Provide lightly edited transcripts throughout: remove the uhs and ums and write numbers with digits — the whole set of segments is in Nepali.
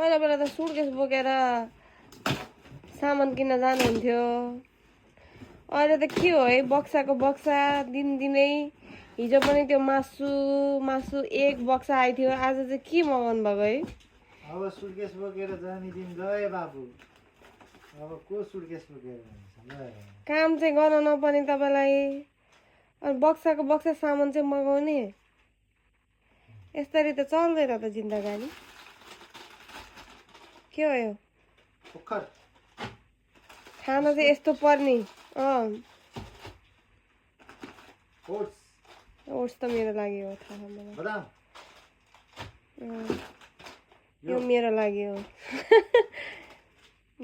पहिला पहिला त सुटकेस बोकेर सामान किन्न जानुहुन्थ्यो अहिले त के हो है बक्साको बक्सा दिनदिनै हिजो पनि त्यो मासु एक बक्सा आइथ्यो आज चाहिँ के मगाउनु भएको है अब सुटकेस बोकेर जाने दिन गए बाबु अब को सुटकेस बोकेर जान्छ काम चाहिँ गर्न नपर्ने तपाईँलाई अनि बक्साको बक्सा सामान चाहिँ मगाउने यसरी त चल्दैन त जिन्दगानी के हो यो पोखर खाना चाहिँ यस्तो पर्ने ओट्स त मेरो लागि हो थाहा मलाई बदाम यो मेरो लागि हो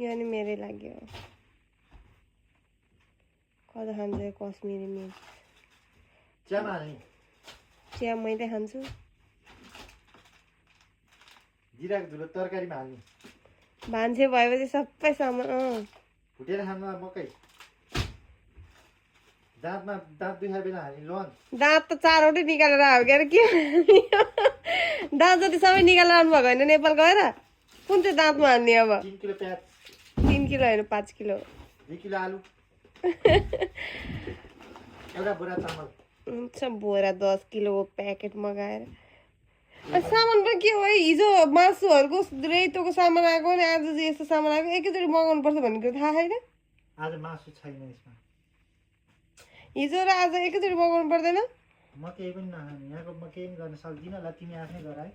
यो नि मेरै लागि हो कता खान्छ कश्मिरी मिर्च चिया मैले खान्छु जिराको धुलो तरकारीमा हाल्ने भान्से भएपछि सबै सामान फुटेर खानुमा मकै दाँत दुखाए बेला हाल्ने लोन दाँत त चारवटै निकालेर हाल्यो के अरे के दाँत जति सबै निकालेर आउनु भएको होइन नेपाल गएर कुन चाहिँ दाँतमा हाल्ने अब 3 किलो प्याज 3 किलो होइन 5 किलो 2 किलो आलु एउटा बोरा चामल हुन्छ बोरा 10 किलोको प्याकेट मगाएर सामान पनि के हो है हिजो मासुहरूको रेतोको सामान आएको नि आज चाहिँ यस्तो सामान आएको एकैचोटि मगाउनु पर्छ भन्ने कुरो थाहा छैन आज मासु छैन यसमा हिजो र आज एकैचोटि मगाउनु पर्दैन म केही पनि नखाने यहाँको म केही पनि गर्न सक्दिनँ ल तिमी आफै गर है